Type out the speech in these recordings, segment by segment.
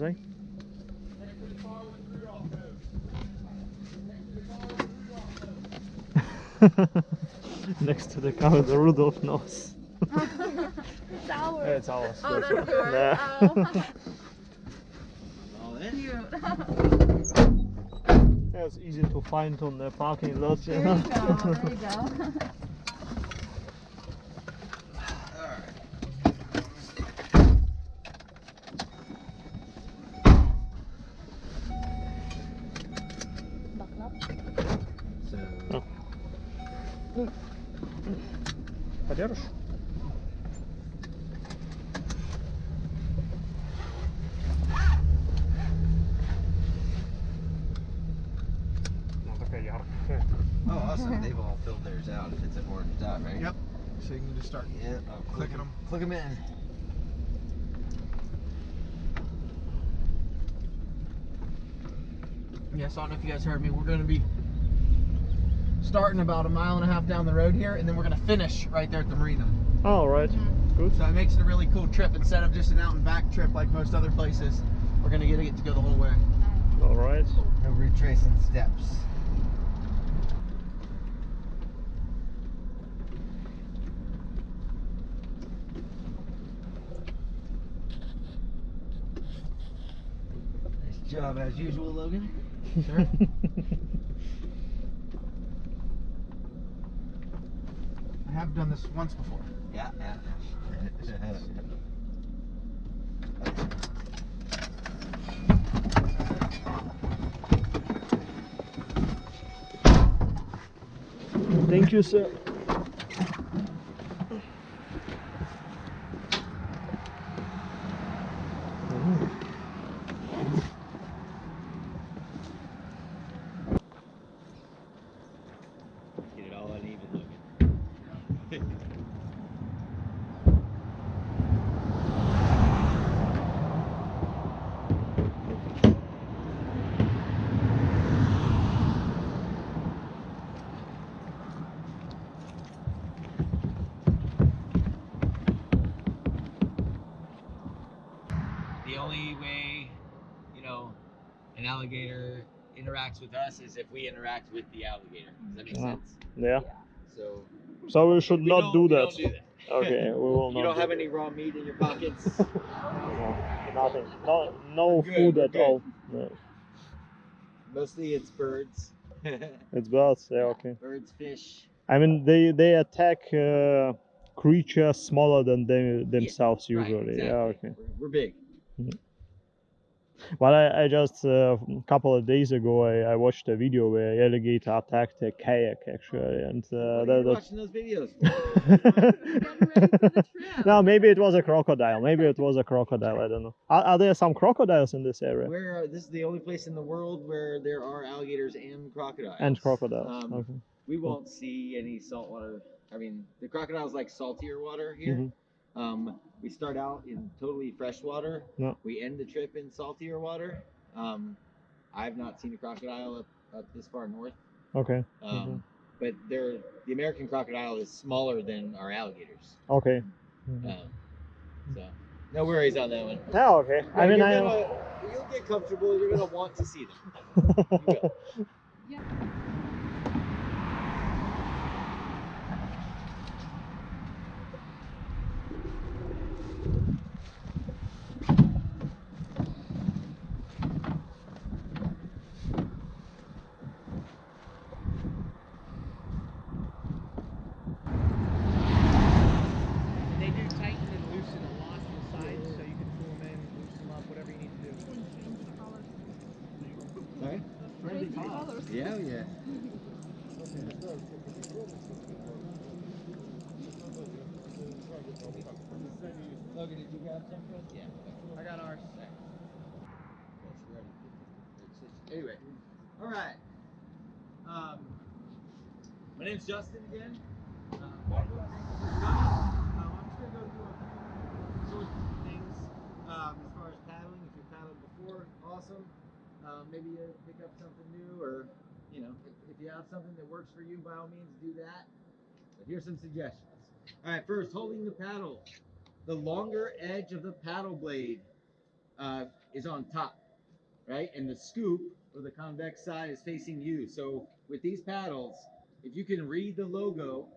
amazing. Next to the car with the Rudolph nose. It's ours. Yeah, it's ours. Oh, that's yours. Yeah. Oh. Cute. Yeah, it's easy to find on the parking lot. There you go. There you go. Подержишь? Ну, такая яркая. Oh, awesome. They've all filled theirs out if it's an orange dot, right? Yep. So you can just start clicking them. Click them in. Yes, I don't know if you guys heard me. We're going to be starting about 1.5 miles down the road here, and then we're going to finish right there at the marina. Oh, right. Good. So it makes it a really cool trip instead of just an out and back trip like most other places. We're going to get to go the whole way. All right. No retracing steps. Nice job as usual, Logan. Sure. I have done this once before. Yeah, yeah. Thank you, sir. Get it all uneven, Logan. The only way, an alligator interacts with us is if we interact with the alligator. Does that make sense? Yeah. So we should not do we that. don't do that. Okay, we will not. You don't do have that. any raw meat in your pockets. No, nothing. No Good, food at good. all. No. Mostly it's birds. It's birds. Yeah, okay. Birds, fish. I mean, they attack creatures smaller than themselves Right, usually. exactly. Yeah, okay. We're big. Well, I just a couple of days ago I watched a video where alligator attacked a kayak actually, and What are you that. watching those videos for? Getting ready for the trip. No, maybe it was a crocodile. Maybe it was a crocodile. I don't know. Are there some crocodiles in this area? This is the only place in the world where there are alligators and crocodiles. And crocodiles. Okay. We won't see any saltwater. I mean, the crocodiles like saltier water here. We start out in totally fresh water. Yeah. We end the trip in saltier water. I've not seen a crocodile up this far north. Okay. But the American crocodile is smaller than our alligators. Okay. So no worries on that one. Oh, okay. Yeah, I mean, you'll get comfortable. You're gonna want to see them. You will. Yeah. They do tighten and loosen a lot on the sides, so you can pull them in, loosen them up, whatever you need to do. Sorry? Yeah, yeah. Logan, did you grab something? Yeah. I got ours. Anyway, all right. My name's Justin again. Welcome. Thanks for coming. I'm just gonna go through a few short things as far as paddling. If you paddled before, awesome. Maybe you pick up something new, or if you have something that works for you, by all means do that. But here's some suggestions. All right, first, holding the paddle. The longer edge of the paddle blade is on top, right? And the scoop or the convex side is facing you. So with these paddles, if you can read the logo,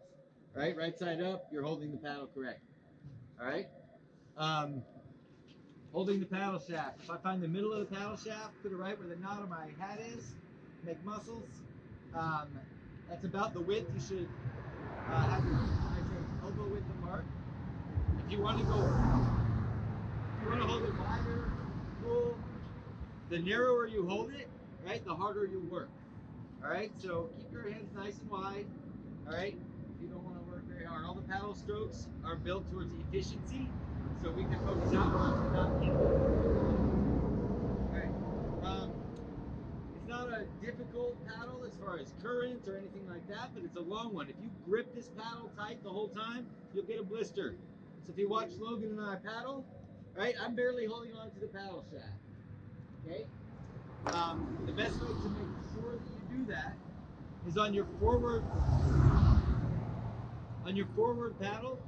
right side up, you're holding the paddle correct. All right. Holding the paddle shaft. If I find the middle of the paddle shaft, put it right where the knot of my hat is. Make muscles. That's about the width you should have your elbow width apart. If you want to hold it wider, pull. The narrower you hold it, right, the harder you work. All right, so keep your hands nice and wide. All right, if you don't want to work very hard. All the paddle strokes are built towards efficiency, so we can focus outwards and not inward. Okay. It's not a difficult paddle as far as current or anything like that, but it's a long one. If you grip this paddle tight the whole time, you'll get a blister. So if you watch Logan and I paddle, right, I'm barely holding on to the paddle shaft. Okay. The best way to make sure that you do that is on your forward paddle,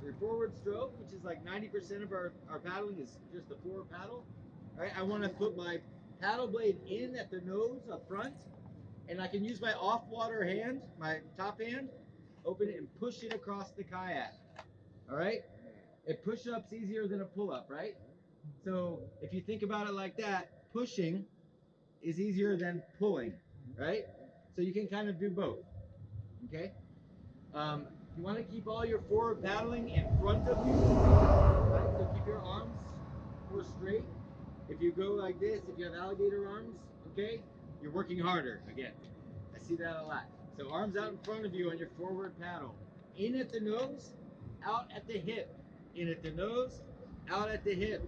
your forward stroke, which is like 90% of our paddling is just the forward paddle. All right, I want to put my paddle blade in at the nose up front, and I can use my off-water hand, my top hand, open it and push it across the kayak. All right, a push-up's easier than a pull-up, right? So if you think about it like that, pushing is easier than pulling, right? So you can kind of do both, okay? You want to keep all your forward paddling in front of you, right? So keep your arms more straight. If you go like this, if you have alligator arms, okay, you're working harder, again. I see that a lot. So arms out in front of you on your forward paddle. In at the nose, out at the hip. In at the nose, out at the hip.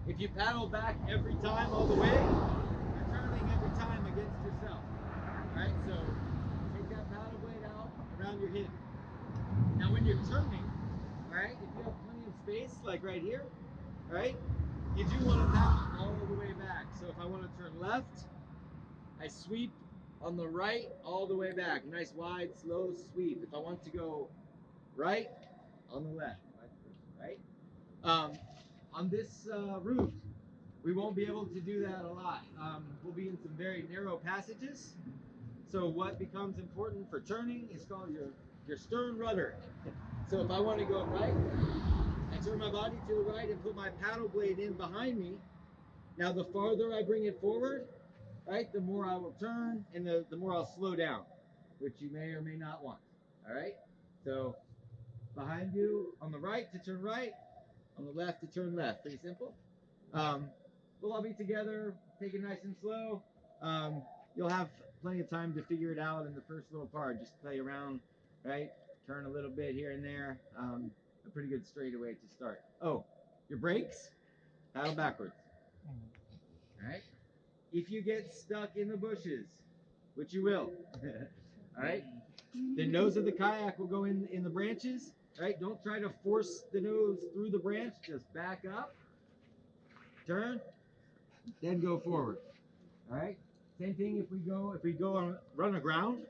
If you paddle back every time all the way, you're turning every time against yourself. All right, so take that paddle blade out around your hip. Now when you're turning, all right, if you have plenty of space, like right here, all right, you do want to paddle all the way back. So if I want to turn left, I sweep on the right all the way back. Nice wide, slow sweep. If I want to go right, on the left, right? On this route, we won't be able to do that a lot. We'll be in some very narrow passages. So what becomes important for turning is called your stern rudder. So if I want to go right, I turn my body to the right and put my paddle blade in behind me. Now the farther I bring it forward, right, the more I will turn and the more I'll slow down, which you may or may not want. All right? So behind you on the right to turn right, on the left to turn left. Pretty simple. We'll all be together, take it nice and slow. You'll have plenty of time to figure it out in the first little part. Just play around, right? Turn a little bit here and there. A pretty good straightaway to start. Oh, your brakes, paddle backwards. All right? If you get stuck in the bushes, which you will, all right? The nose of the kayak will go in the branches, right? Don't try to force the nose through the branch. Just back up, turn, then go forward. All right. Same thing if we go on run aground.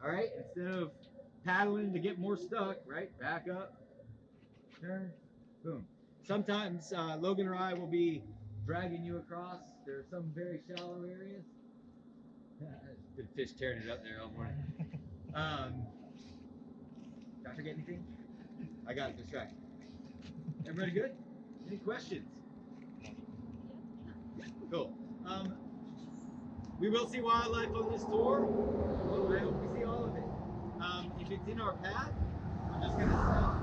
All right. Instead of paddling to get more stuck, right? Back up, turn, boom. Sometimes Logan or I will be dragging you across. There are some very shallow areas. Good fish tearing it up there all morning. Did I forget anything? I got distracted. Everybody good? Any questions? Cool. We will see wildlife on this tour. Well, I hope we see all of it. If it's in our path, I'm just gonna stop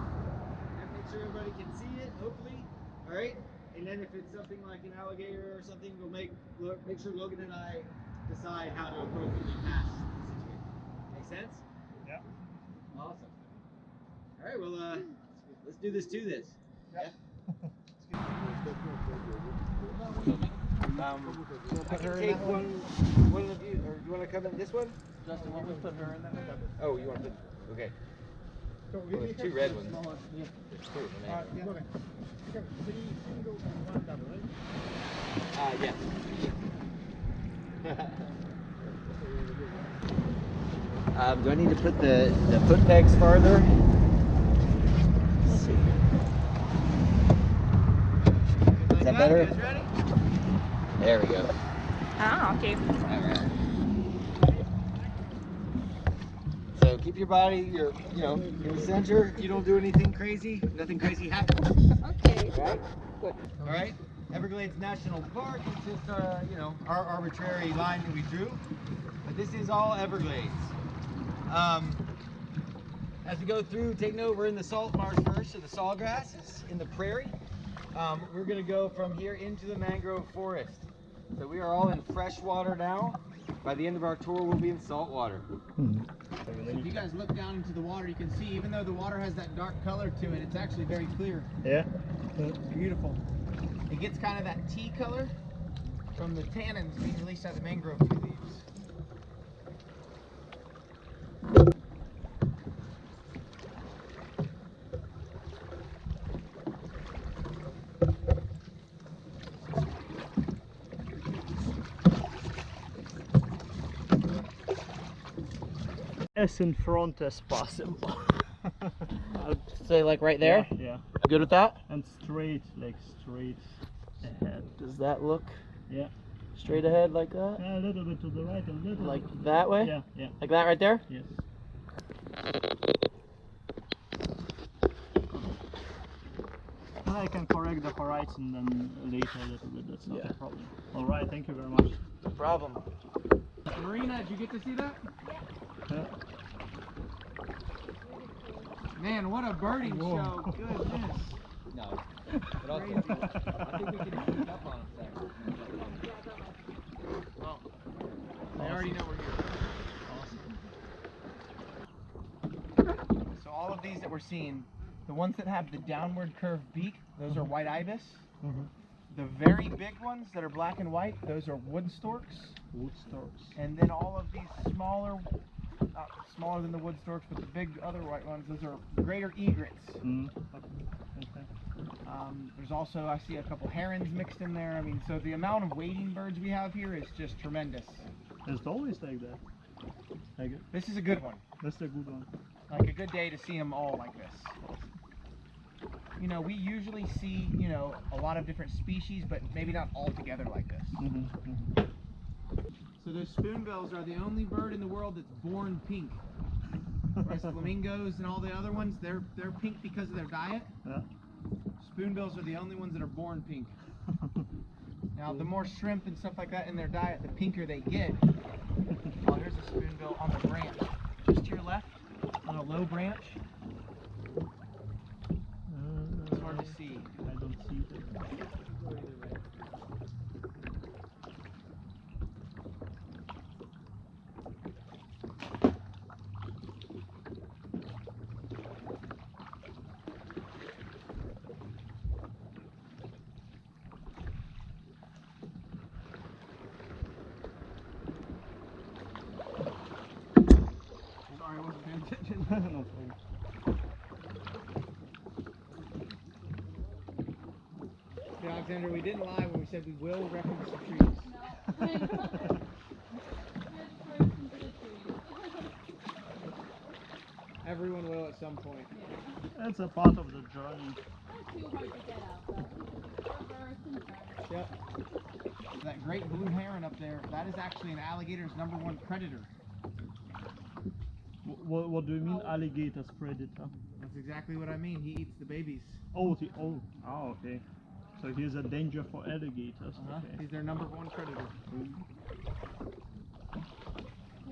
and make sure everybody can see it, hopefully. All right. And then if it's something like an alligator or something, we'll make sure Logan and I decide how to appropriately match the situation. Make sense? Yeah. Awesome. All right. Well, let's do this to this. Yeah. I can take one of you, or you want to come in this one? Justin, why don't we put her in that one? Oh, you want to put? Okay. Well, there's two red ones. There's two. Yeah. Do I need to put the foot pegs farther? Let's see. Is that better? You guys ready? There we go. Ah, okay. Alright. So keep your body, you know, in the center. If you don't do anything crazy, nothing crazy happens. Okay. Right? Good. Alright? Everglades National Park is just, you know, our arbitrary line that we drew. But this is all Everglades. As we go through, take note, we're in the salt marsh first, so the Sawgrass is in the prairie. We're going to go from here into the mangrove forest. So we are all in fresh water now. By the end of our tour, we'll be in salt water. So if you guys look down into the water, you can see, even though the water has that dark color to it, it's actually very clear. Yeah. It's beautiful. It gets kind of that tea color from the tannins being released out of the mangrove tree leaves. As in front as possible. I'd say like right there. Yeah. Good with that? And straight, like straight ahead. Does that look Yeah. straight ahead like that? A little bit to the right, a little Like bit. that way? Yeah, yeah. Like that right there? Yes. I can correct the horizon then later a little bit, that's not a problem. Alright, thank you very much. No problem. Marina, did you get to see that? Yeah. Man, what a birding Whoa. show. Goodness. No. But also, I think we can sneak up on them there. Well, they already know we're here. So all of these that we're seeing, the ones that have the downward curved beak, those are white ibis. The very big ones that are black and white, those are wood storks. Wood storks. And then all of these smaller, not smaller than the wood storks, but the big other white ones, those are greater egrets. Okay. There's also, I see a couple herons mixed in there. I mean, so the amount of wading birds we have here is just tremendous. It's always like that. Like it. This is a good one. That's a good one. Like a good day to see them all like this. You know, we usually see, you know, a lot of different species, but maybe not all together like this. So those spoonbills are the only bird in the world that's born pink. Whereas flamingos and all the other ones, they're pink because of their diet. Yeah. Spoonbills are the only ones that are born pink. Now, the more shrimp and stuff like that in their diet, the pinker they get. Oh, here's a spoonbill on the branch. Just to your left, on a low branch. It's hard to see. I don't see it. Sorry, I wasn't paying attention. No problem. See, Alexander, we didn't lie when we said we will reference the trees. Everyone will at some point. That's a part of the journey. Yep. That great blue heron up there, that is actually an alligator's #1 predator. What do you mean alligator's predator? That's exactly what I mean. He eats the babies. Oh, okay. So he's a danger for alligators. Okay. He's their #1 predator. Do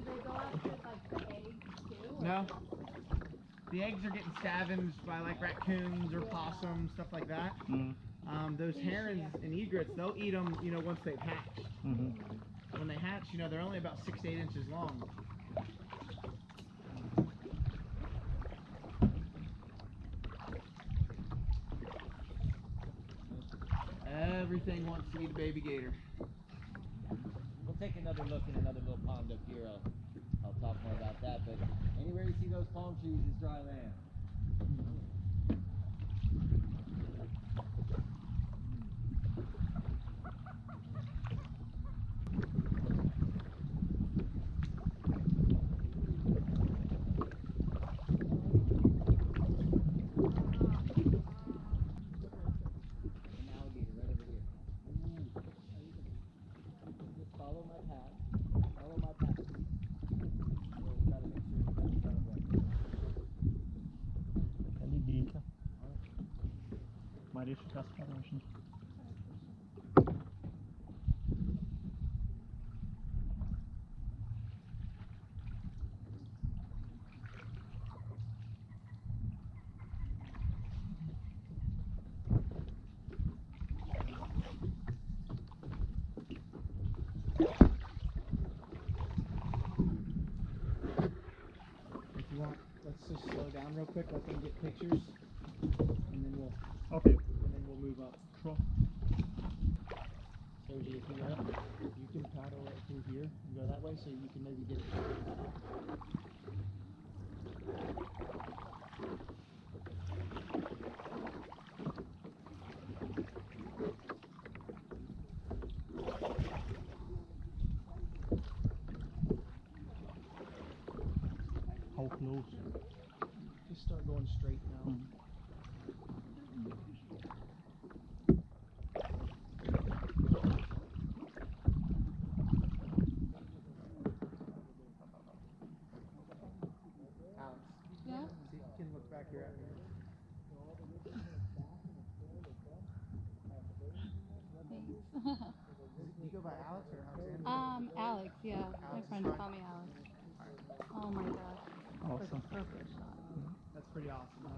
they go after like the eggs too? No. The eggs are getting scavenged by like raccoons or possums, stuff like that. Those herons and egrets, they'll eat them, you know, once they've hatched. When they hatch, you know, they're only about 6 to 8 inches long. Everything wants to eat a baby gator. We'll take another look in another little pond up here. I'll talk more about that. But anywhere you see those palm trees is dry land. maar deze testpaddel is niet. Let's just slow down real quick, let them get pictures, and then we'll move up. Sure. So if you can paddle right through here and go that way, so you can maybe get it. How close? Just start going straight now. Alex, Yeah? see if you can look back here at me. Thanks. Do you go by Alex or Alexander? Alex, yeah. My Alex is friends fine. call me Alex. Oh my gosh. That's Awesome. a perfect shot. That's pretty awesome. Huh?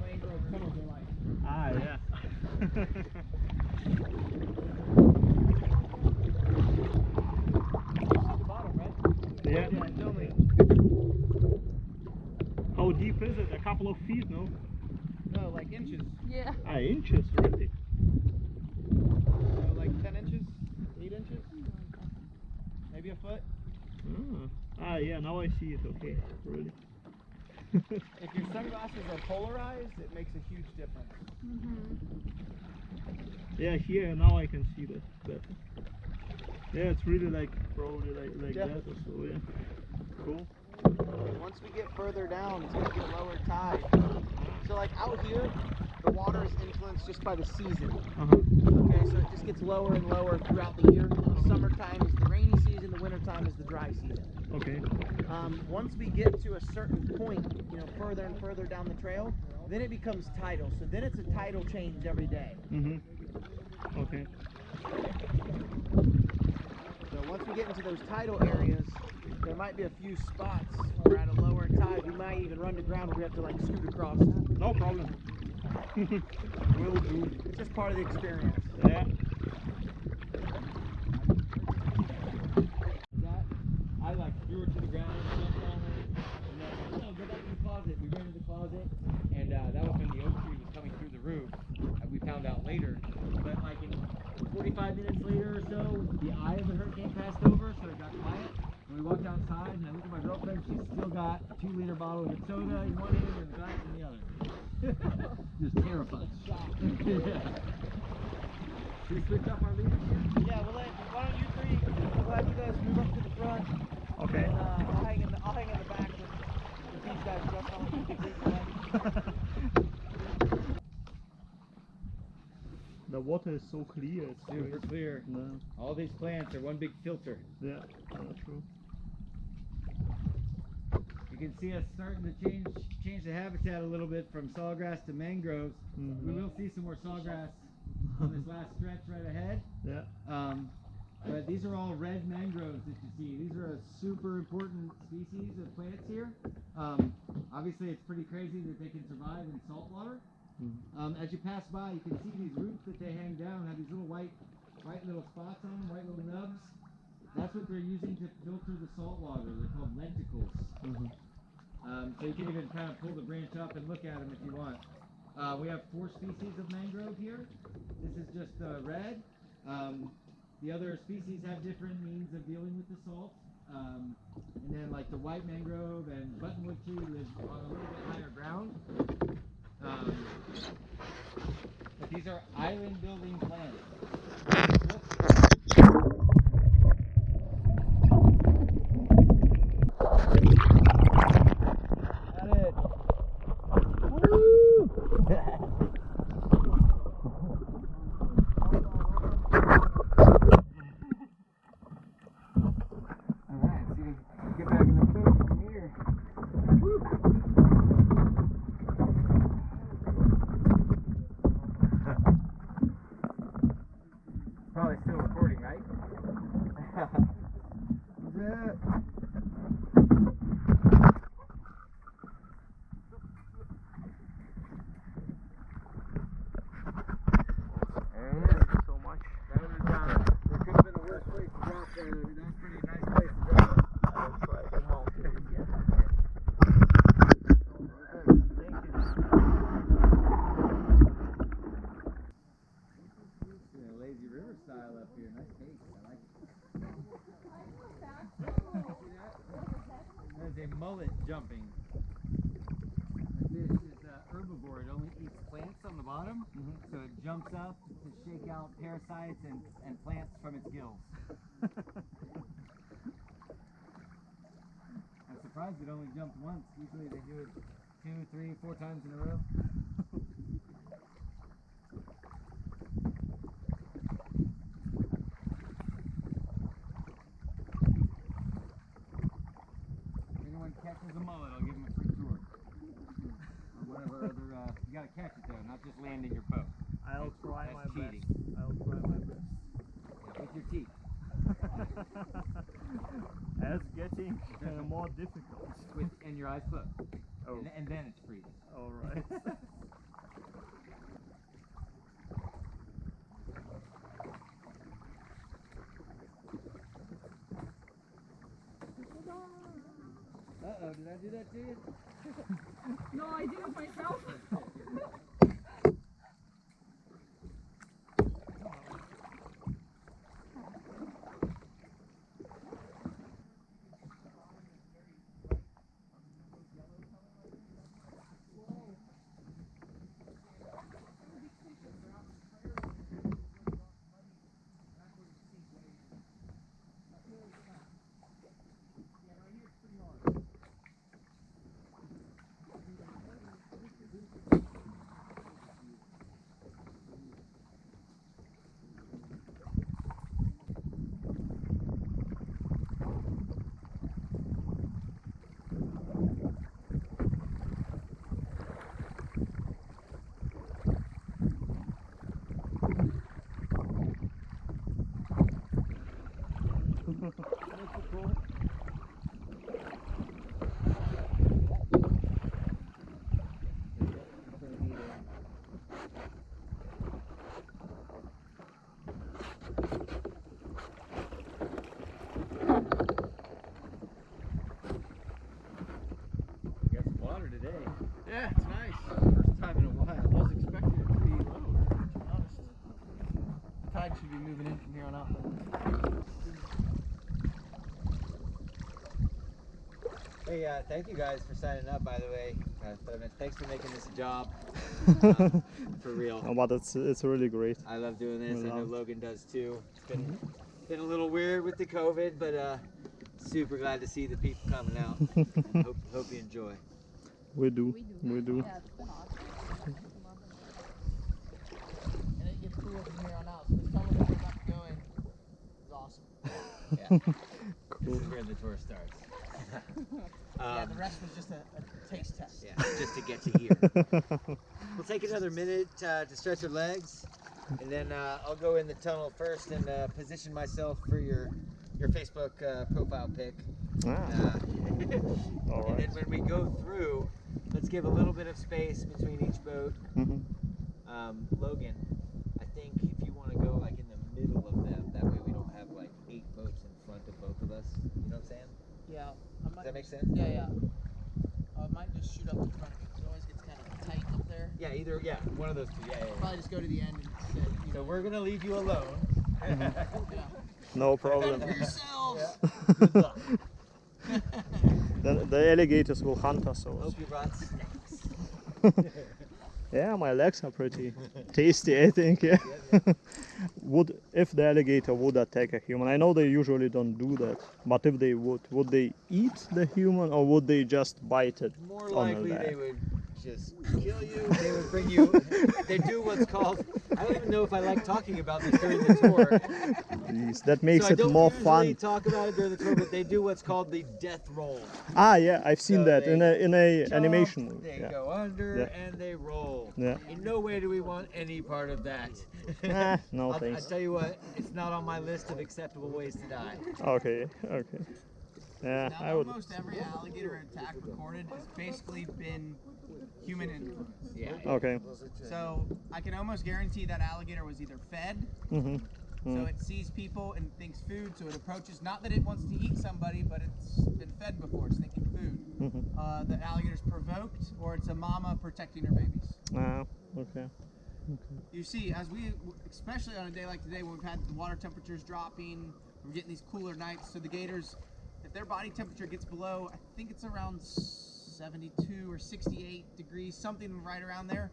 Mangrove Tunnels are like. Ah, yeah. You see the bottom, right? Yeah. Yeah, tell me. How deep is it? A couple of feet, no? No, like inches. Yeah. Ah, inches, really? So like 10 inches? 8 inches? Maybe a foot? Ah, yeah, now I see it, okay, really. If your sunglasses are polarized, it makes a huge difference. Yeah, here, now I can see that better. Yeah, it's really like, probably like Yeah. that or so, yeah. Cool. Once we get further down, it's going to get lower tide. So like out here, the water is influenced just by the season. Okay, so it just gets lower and lower throughout the year. Summertime is the rainy season, the wintertime is the dry season. Okay. Once we get to a certain point, you know, further and further down the trail, then it becomes tidal. So then it's a tidal change every day. Okay. So once we get into those tidal areas, there might be a few spots where at a lower tide, we might even run to ground where we have to like scoot across. No problem. Will do. It's just part of the experience. Yeah. I like threw her to the ground, jumped on her, and then like, no, go back in the closet. We ran to the closet, and that was when the oak tree was coming through the roof. We found out later, but like in 45 minutes later or so, the eye of the hurricane passed over, so it got quiet. And we walked outside, and I looked at my girlfriend. She's still got a 2-liter bottle of soda in one hand and a glass in the other. Just terrified. Yeah. Should we switch up our leadership? Yeah, why don't you three, I'm glad you guys move up to the front. Okay. And I'll hang in the back with these guys just on the The water is so clear. It's Super great. clear. Yeah. All these plants are one big filter. Yeah, true. You can see us starting to change the habitat a little bit from sawgrass to mangroves. We will see some more sawgrass on this last stretch right ahead. Yeah. But these are all red mangroves that you see. These are a super important species of plants here. Obviously, it's pretty crazy that they can survive in salt water. As you pass by, you can see these roots that they hang down have these little white little spots on them, white little nubs. That's what they're using to filter the salt water. They're called lenticels. So you can even kind of pull the branch up and look at them if you want. We have 4 species of mangrove here. This is just red. The other species have different means of dealing with the salt. And then like the white mangrove and buttonwood tree live on a little bit higher ground. But these are island building plants. Probably still recording, right? So much. There could have been a worse place to drop there. That was a pretty nice place to drop. Lazy river style up here. Nice taste. I like it. There's a mullet jumping. This is herbivore. It only eats plants on the bottom, so it jumps up to shake out parasites and plants from its gills. I'm surprised it only jumped once. Usually they do it 2, 3, 4 times in a row. Catches a mullet, I'll give him a free tour. Or whatever other, you gotta catch it though, not just land in your boat. I'll try That's my cheating. best. I'll try my best. With your teeth. It's getting more difficult. And your eyes closed. Oh. And then it's free. Alright. Uh-oh, did I do that to you? No, I did it myself. Yeah, it's nice. First time in a while. I was expecting it to be lower, to be honest. The tide should be moving in from here on out. Hey, thank you guys for signing up, by the way. Thanks for making this a job. For real. No, but it's really great. I love doing this. We I know love- Logan does too. It's been a little weird with the COVID, but super glad to see the people coming out. hope you enjoy. We do. We do. Yeah, it's been awesome. And it gets cooler from here on out, so the tunnel that we got going is awesome. Yeah. Cool. This is where the tour starts. Yeah, the rest was just a taste test. Yeah, just to get to here. We'll take another minute to stretch our legs. And then I'll go in the tunnel first and position myself for your Facebook profile pic. Ah. All And right. then when we go through, let's give a little bit of space between each boat. Logan, I think if you want to go like in the middle of them, that way we don't have like 8 boats in front of both of us. You know what I'm saying? Yeah. Does that make sense? Yeah. I might just shoot up in front of it because it always gets kind of tight up there. Yeah, one of those two. Yeah. Probably just go to the end and sit. So we're gonna leave you alone. Yeah. No problem. Fend for yourselves. Good luck. The alligators will hunt us. So. Hope you brought snacks. Yeah, my legs are pretty tasty, I think. Yeah. If the alligator would attack a human? I know they usually don't do that, but if they would they eat the human or would they just bite it? More on likely the leg? they would just kill you. They would bring you. They do what's called. I don't even know if I like talking about this during the tour. Jeez, that makes So I it don't more usually fun. talk about it during the tour, but they do what's called the death roll. Ah, yeah, I've seen So that in a Jump, animation movie. They Yeah. go under Yeah. and they roll. Yeah. In no way do we want any part of that. No I thanks. tell you what, it's not on my list of acceptable ways to die. Okay. Yeah, Now, I would. almost every alligator attack recorded has basically been human influence. Yeah. Okay. So I can almost guarantee that alligator was either fed, so it sees people and thinks food, so it approaches. Not that it wants to eat somebody, but it's been fed before. It's thinking food. The alligator's provoked, or it's a mama protecting her babies. Ah, okay. You see, especially on a day like today when we've had the water temperatures dropping, we're getting these cooler nights, so the gators, if their body temperature gets below, I think it's around 72 or 68 degrees, something right around there,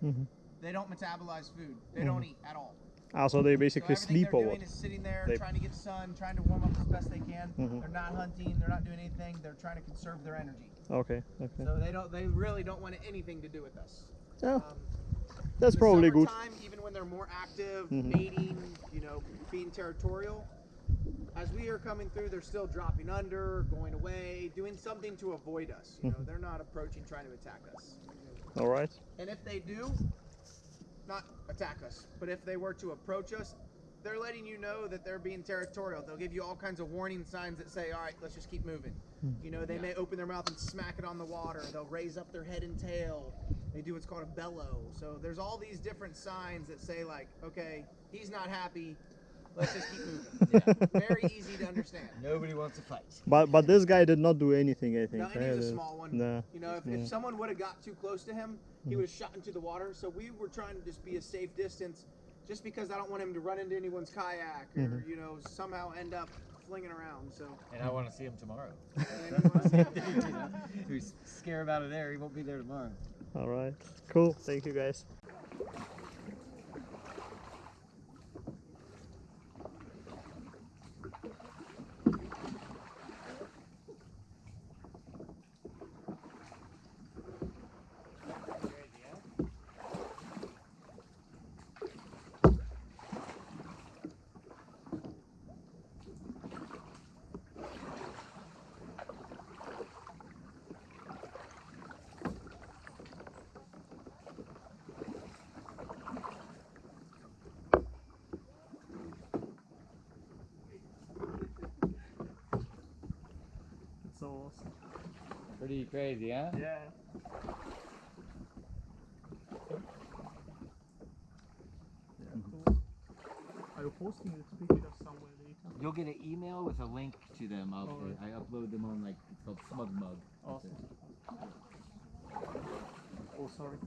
they don't metabolize food. They don't eat at all. Ah, so they basically So sleep everything or they're what? doing is sitting there, They- trying to get sun, trying to warm up as best they can. They're not hunting, they're not doing anything, they're trying to conserve their energy. Okay. So they really don't want anything to do with us. Yeah, Um, that's in the probably good. summertime, even when they're more active, mating, being territorial, as we are coming through, they're still dropping under, going away, doing something to avoid us. They're not approaching, trying to attack us. All right. And if they do, not attack us, but if they were to approach us, they're letting you know that they're being territorial. They'll give you all kinds of warning signs that say, all right, let's just keep moving. They may open their mouth and smack it on the water. They'll raise up their head and tail. They do what's called a bellow. So there's all these different signs that say like, okay, he's not happy. Let's just keep moving. Very easy to understand. Nobody wants to fight. But this guy did not do anything, I think. No, and he was a small one. No. If someone would have got too close to him, he would have shot into the water. So we were trying to just be a safe distance, just because I don't want him to run into anyone's kayak or somehow end up flinging around. So. And I want to see him tomorrow. And you wanna see him. Who's scared about it there? He won't be there tomorrow. All right. Cool. Thank you, guys. It's awesome. Pretty crazy, huh? Yeah. Cool. Are you posting this picture somewhere later? You'll get an email with a link to them. I upload them on it's called Smug Mug. Awesome. Oh, sorry.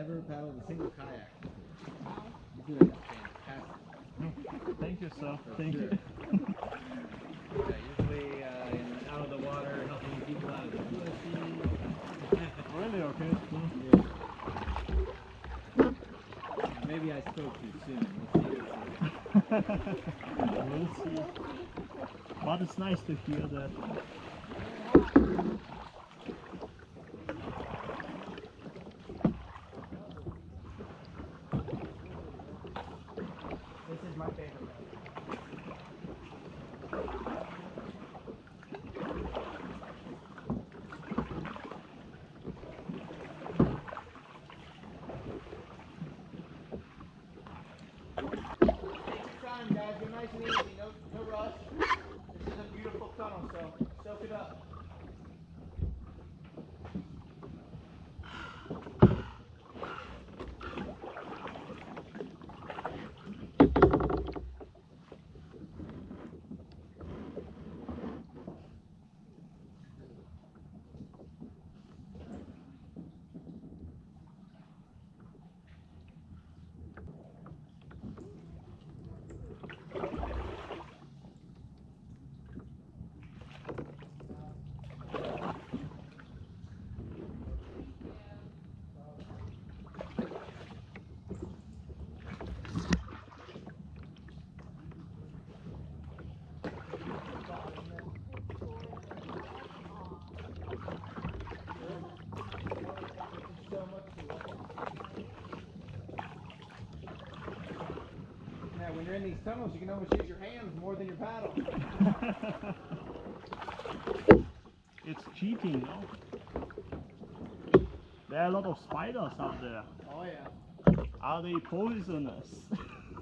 never paddled a single kayak before. You're doing fantastic. Thank you, sir. Thank Sure. you. Usually out of the water, helping people out of the bushes. Really? Okay. Maybe I spoke too soon. We'll see. But it's nice to hear that. This is my favorite. Time, guys. Go nice and easy. No rush. This is a beautiful tunnel, so soak it up. Now, when you're in these tunnels, you can almost use your hands more than your paddle. It's cheating, no? There are a lot of spiders up there. Oh yeah. Are they poisonous?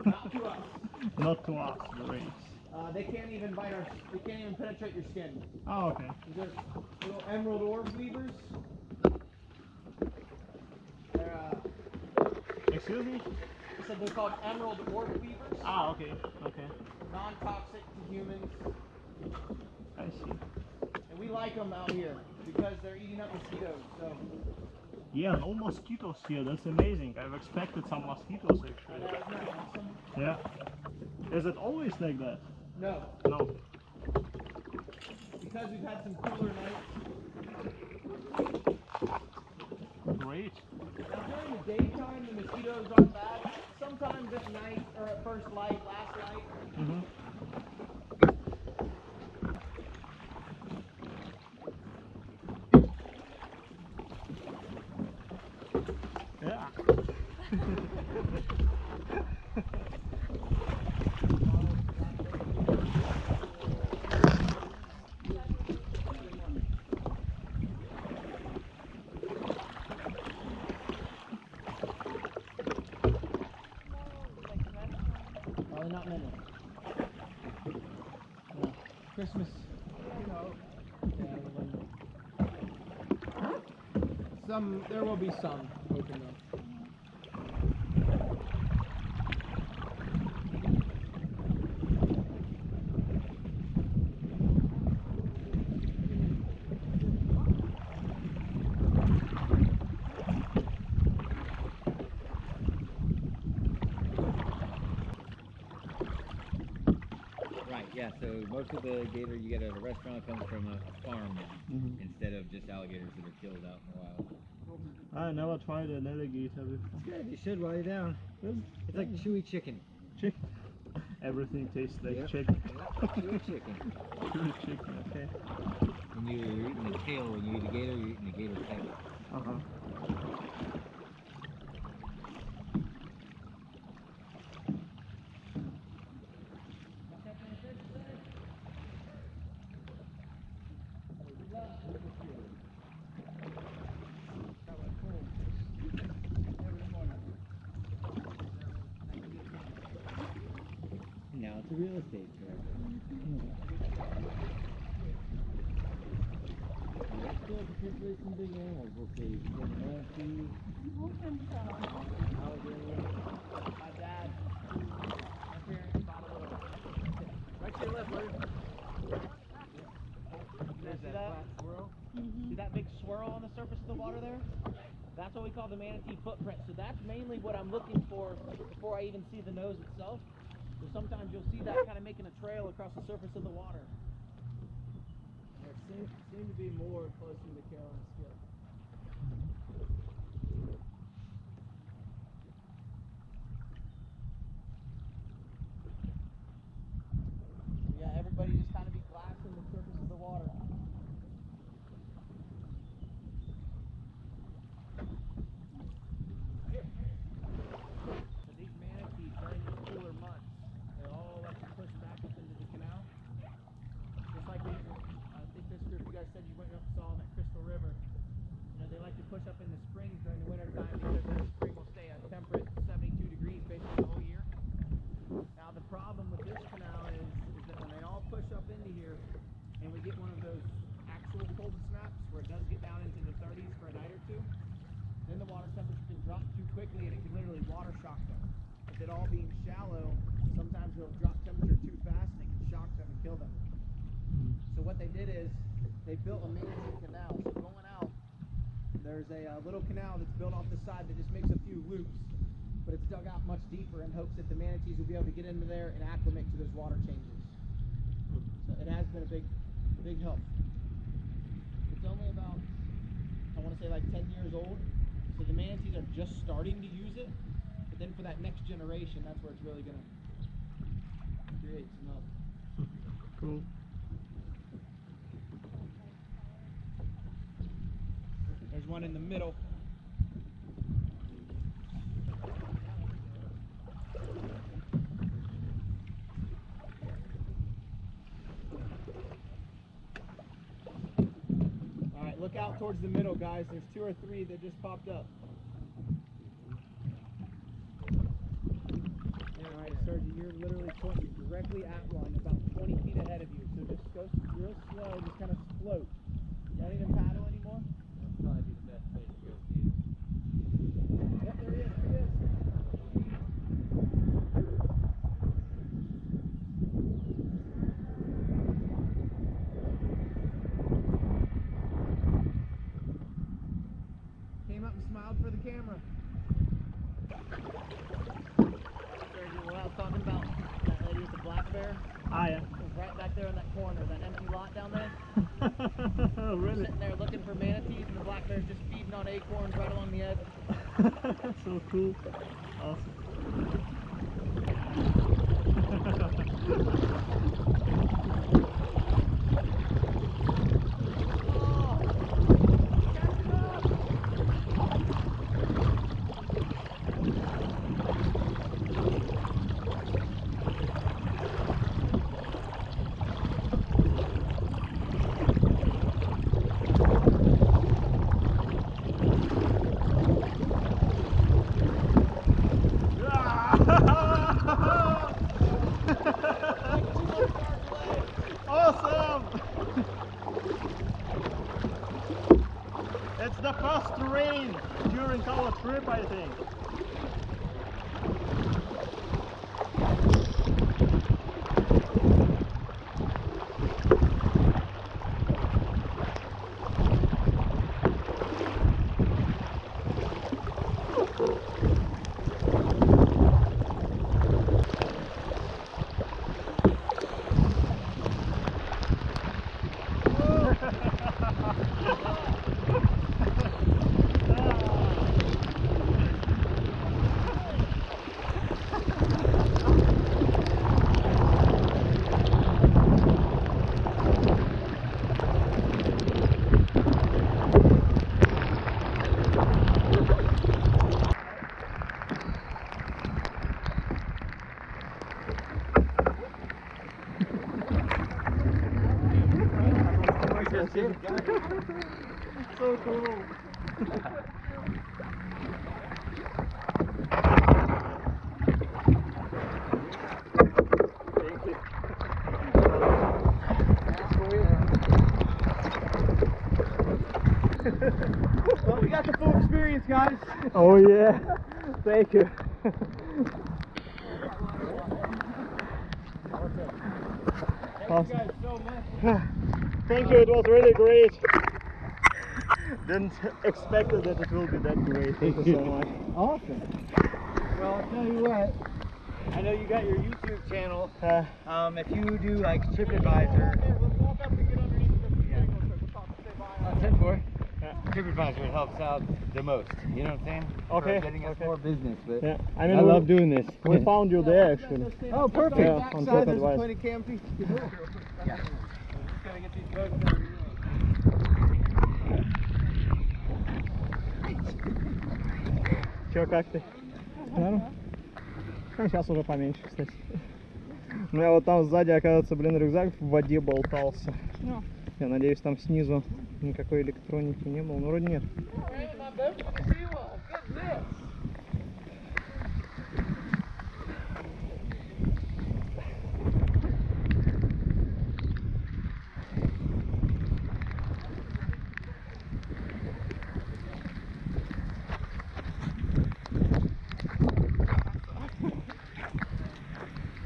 Not to us. Not to us, great. They can't even bite our. They can't even penetrate your skin. Oh, okay. These are little emerald orb weavers. They're Excuse me? I said they're called emerald orb weavers. Ah, okay, okay. Non-toxic to humans, I see. and we like them out here because they're eating up mosquitoes. So Yeah, no mosquitoes here, that's amazing. I've expected some mosquitoes actually. isn't that awesome? Yeah. Is it always like that? No, No. because we've had some cooler nights. Great. Now during the daytime, the mosquitoes aren't bad. Sometimes at night or at first light, last light. Mm-hmm. Yeah. Probably not many. Yeah. Christmas. Some, there will be some open though. Right, yeah, so most of the gator you get at a restaurant comes from a farm instead of just alligators that are killed out in the wild. I never tried an alligator before. Good, you should while you're down. Good. It's like chewy chicken. Chicken. Everything tastes like Yep. chicken. Chewy chicken. Chewy chicken, okay. When you're eating the tail, when you eat a gator, you're eating the gator tail. Uh-huh. Now it's a real estate director. There's still potentially some big animals. We'll see. You get a manatee, alligator. My dad, my parents bought a little. Right to your left, buddy. See that? Squirrel? See that big swirl on the surface of the water there? That's what we call the manatee footprint. So that's mainly what I'm looking for before I even see the nose itself. So sometimes you'll see that kind of making a trail across the surface of the water. There seem to be more closer to the Carolina skip. Yeah, everybody just kind of be glassing the surface of the water. So these manatees during the cooler months, they all like to push back up into the canal. Just like I think this group you guys said you went up and saw them at Crystal River. You know, they like to push up in the springs during the winter time because the spring will stay temperate 72 degrees basically the whole year. Now the problem with this canal is that when they all push up into here and we get one of those actual cold snaps where it does get down into the 30s for a night or two, then the water temperature can drop too quickly and it can literally water shock them. With it all being shallow, sometimes it'll drop temperature too fast and it can shock them and kill them. So what they did is they built a manatee canal. So going out, there's a little canal that's built off the side that just makes a few loops, but it's dug out much deeper in hopes that the manatees will be able to get into there and acclimate to those water changes. So it has been a big help. It's only about, I want to say like 10 years old, so the manatees are just starting to use it, but then for that next generation, that's where it's really going to create some help. Cool. There's one in the middle. All right, look out towards the middle, guys. There's 2 or 3 that just popped up. All right, Sergi, you're literally pointing directly at one, about 20 feet ahead of you. So just go real slow, just kind of float. Don't even paddle anymore. That'd probably be the best place to go see it. Yep, there he is. There he is. Came up and smiled for the camera. What I was talking about, that lady with the black bear, Ah, yeah. was right back there in that corner, that empty lot down there. Really? Sitting there looking for manatees, and the black bear's just feeding on acorns right along the edge. So cool. Awesome. Awesome! It's the first rain during our trip, I think. So cool. Thank you. Well, we got the full experience, guys. Oh yeah. Thank you. Thank you guys so much. Thank you, it was really great. Didn't expect that it will be that great. Thank you so much. Awesome. Well, I'll tell you what. I know you got your YouTube channel. If you do like TripAdvisor. Let's walk up and get underneath the thing real quick. We'll talk, say bye. 10-4. Yeah. TripAdvisor helps out the most. You know what I'm saying? Okay, For getting us okay. more business, but Yeah, I mean, love doing this. We found you there actually. Oh, perfect. Yeah, on Backside, there's TripAdvisor. plenty of camping. Yeah. Just gotta get these boats down here. Чё, как ты? Норм? Ну, сейчас уже поменьше, кстати. У меня вот там сзади, оказывается, блин, рюкзак в воде болтался. Я надеюсь, там снизу никакой электроники не было. Ну, вроде нет. Man, my boat was zero. Good this.